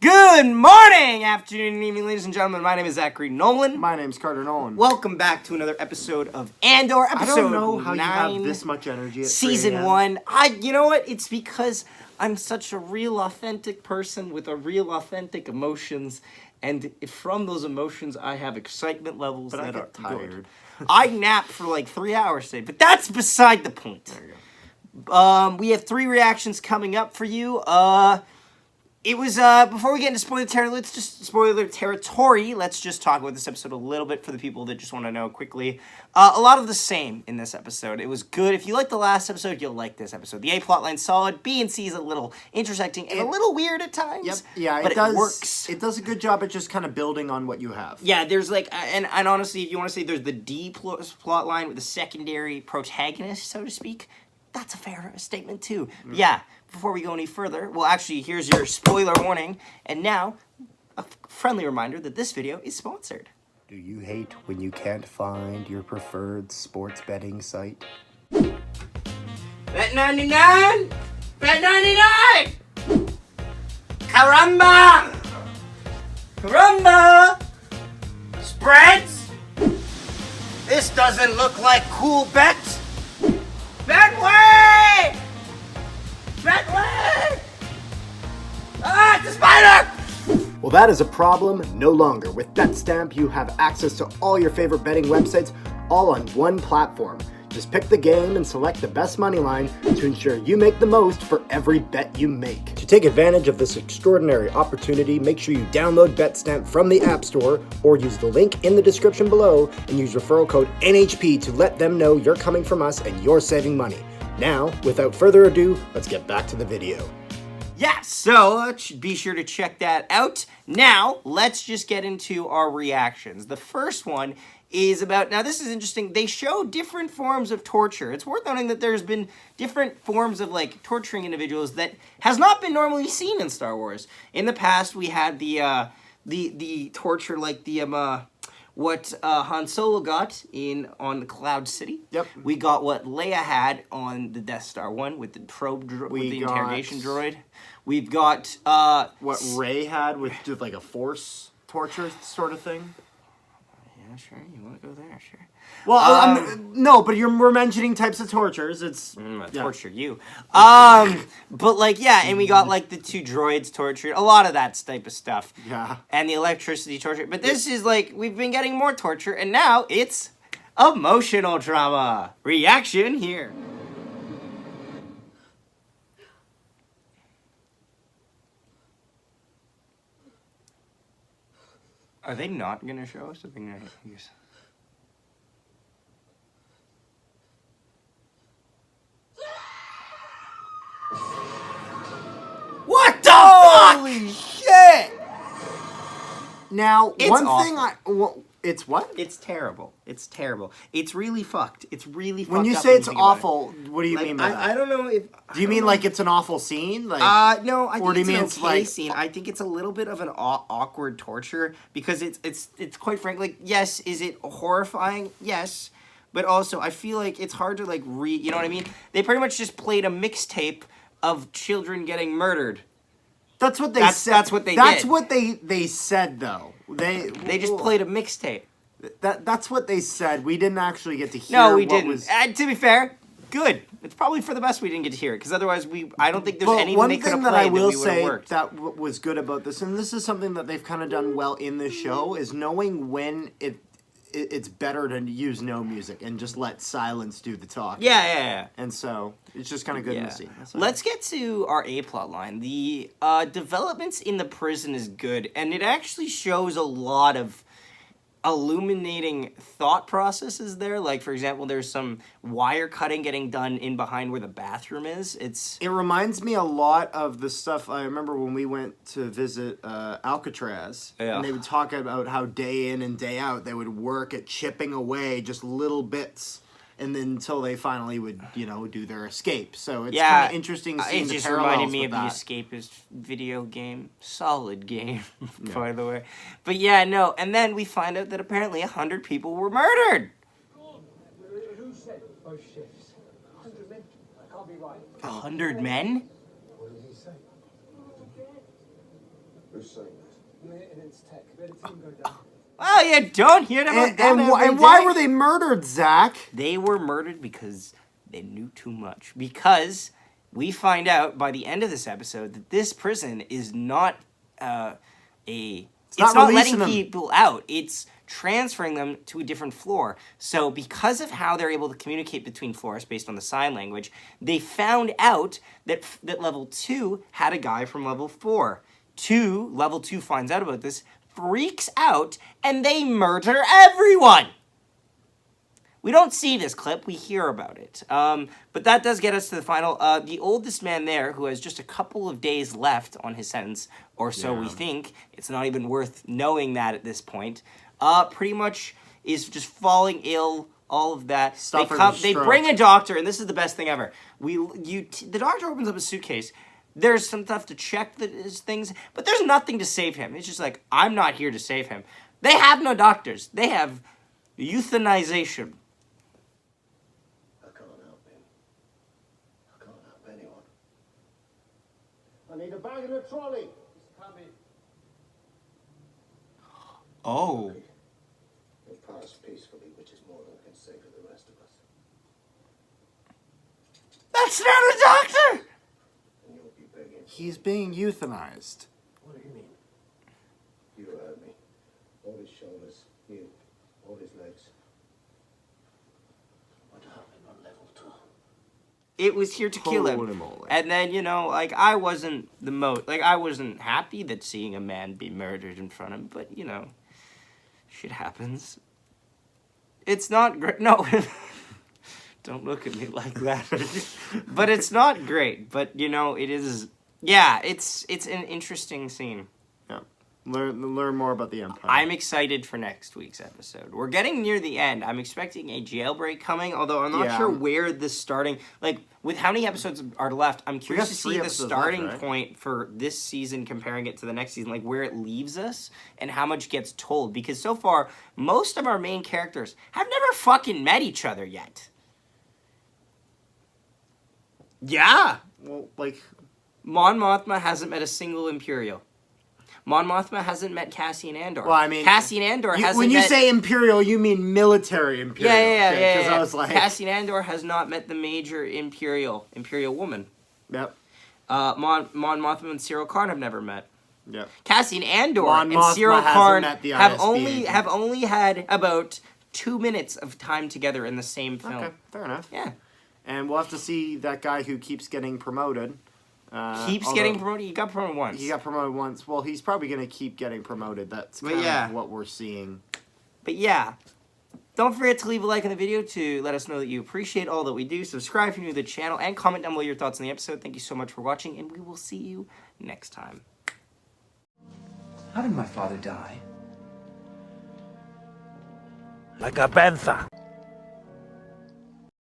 Good morning, afternoon, and evening, ladies and gentlemen. My name is Zachary Nolan. My name's Carter Nolan. Welcome back to another episode of Andor. I don't know how you have this much energy at Season 3 a.m. 1. You know what? It's because I'm such a real, authentic person with a real, authentic emotions. And from those emotions, I have excitement levels that are tired. I napped for like 3 hours today, but that's beside the point. There you go. We have 3 reactions coming up for you. It was, before we get into spoiler territory, let's just talk about this episode a little bit for the people that just want to know quickly. A lot of the same in this episode. It was good. If you liked the last episode, you'll like this episode. The A plotline's solid. B and C is a little intersecting and a little weird at times. Yep. Yeah, but it does. It works. It does a good job at just kind of building on what you have. Yeah, there's like, and honestly, if you want to say there's the D plot line with the secondary protagonist, so to speak, that's a fair statement too. Yeah. Before we go any further, well, actually, here's your spoiler warning. And now, a friendly reminder that this video is sponsored. Do you hate when you can't find your preferred sports betting site? Bet 99! Bet 99! Caramba! Caramba! Spreads? This doesn't look like cool bets. Betway! Betway! Ah, it's a spider! Well, that is a problem no longer. With BetStamp, you have access to all your favorite betting websites all on one platform. Just pick the game and select the best money line to ensure you make the most for every bet you make. To take advantage of this extraordinary opportunity, make sure you download BetStamp from the App Store or use the link in the description below and use referral code NHP to let them know you're coming from us and you're saving money. Now, without further ado, let's get back to the video. Yeah, so be sure to check that out. Now, let's just get into our reactions. The first one is about, now this is interesting, they show different forms of torture. It's worth noting that there's been different forms of, like, torturing individuals that has not been normally seen in Star Wars. In the past, we had the torture, like what Han Solo got on the Cloud City. Yep. We got what Leia had on the Death Star 1 with the probe with the interrogation droid. We've got what Rey had with just like a force torture sort of thing. Yeah, sure. You want to go there? Sure. Well, no, but we're mentioning types of tortures. It's torture you. But like, yeah, and we got like the 2 droids tortured. A lot of that type of stuff. Yeah. And the electricity torture. But this is like, we've been getting more torture, and now it's emotional drama. Reaction here. Are they not gonna show us? Are they gonna use? What the Holy fuck? shit! Now, It's one awful. thing it's what? It's terrible. It's terrible. It's really fucked. It's really fucked. When you up say it's think about awful, what do you it. mean by Like, that? I don't know if. Do you mean like it's an awful scene? Like, No, I or think do you it's mean an okay like scene. I think it's a little bit of an awkward torture because it's quite frankly, like, yes, is it horrifying? Yes, but also I feel like it's hard to like you know what I mean? They pretty much just played a mixtape of children getting murdered. That's what they said. That's what they That's did. what they said though. They just played a mixtape. That's what they said. We didn't actually get to hear. No, we what didn't. Was... To be fair, good. It's probably for the best we didn't get to hear it, because otherwise I don't think there's anything one they could have thing that played I will that we say worked. that was good about this, and this is something that they've kind of done well in the show, is knowing when it's better to use no music and just let silence do the talking. Yeah. And so it's just kind of good in the scene. Let's get to our A plot line. The developments in the prison is good, and it actually shows a lot of illuminating thought processes there. Like, for example, there's some wire cutting getting done in behind where the bathroom is. It reminds me a lot of the stuff I remember when we went to visit Alcatraz. Yeah. And they would talk about how day in and day out they would work at chipping away just little bits, and then until they finally would, do their escape. So it's kind of interesting seeing the just parallels reminded me with of that. the Escapist video game. Solid game, by the way. But yeah, no. And then we find out that apparently 100 people were murdered. Who said both shifts? 100 men? That can't be right. 100 men? What did he say? Who's saying this? Maintenance tech. We had a team go down. Well, you don't hear about that And every why day. were they murdered, Zach? They were murdered because they knew too much. Because we find out by the end of this episode that this prison is not it's not releasing letting them. people out. It's transferring them to a different floor. So because of how they're able to communicate between floors based on the sign language, they found out that level 2 had a guy from level 4. Level 2 finds out about this, freaks out, and they murder everyone. We don't see this clip, we hear about it. But that does get us to the final. The oldest man there, who has just a couple of days left on his sentence, or so we think, it's not even worth knowing that at this point, pretty much is just falling ill, all of that. They bring a doctor, and this is the best thing ever. The doctor opens up a suitcase. There's some stuff to check his things, but there's nothing to save him. It's just like, I'm not here to save him. They have no doctors. They have euthanization. I can't help him. I can't help anyone. I need a bag and a trolley. It's coming. Oh. It passed peacefully, which is more than I can say for the rest of us. That's not a doctor! And you'll be begging. He's being euthanized. What do you mean? You heard me. All his shoulders, you, all his legs. What happened on level 2? It was here to kill him. Holy moly. And then, I wasn't I wasn't happy that seeing a man be murdered in front of him, but, shit happens. It's not great. No. Don't look at me like that. But it's not great. But, it is... Yeah, it's an interesting scene. Yeah. Learn more about the Empire. I'm excited for next week's episode. We're getting near the end. I'm expecting a jailbreak coming, although I'm not sure where the starting... with how many episodes are left, I'm curious to see the starting point for this season, comparing it to the next season, where it leaves us and how much gets told. Because so far, most of our main characters have never fucking met each other yet. Yeah! Well, Mon Mothma hasn't met a single Imperial. Mon Mothma hasn't met Cassian Andor. Well, I mean... Cassian Andor hasn't When you met... say Imperial, you mean military Imperial. Yeah. Because I was like... Cassian Andor has not met the major Imperial woman. Yep. Mon Mothma and Cyril Karn have never met. Yep. Cassian Andor Mon and Mothma Cyril hasn't Karn met the have ISB. only had about 2 minutes of time together in the same film. Okay, fair enough. Yeah. And we'll have to see that guy who keeps getting promoted. Getting promoted? He got promoted once. He got promoted once. Well, he's probably going to keep getting promoted. That's kind of what we're seeing. But yeah. Don't forget to leave a like on the video to let us know that you appreciate all that we do. Subscribe if you're new to the channel, and comment down below your thoughts on the episode. Thank you so much for watching, and we will see you next time. How did my father die? Like a panther.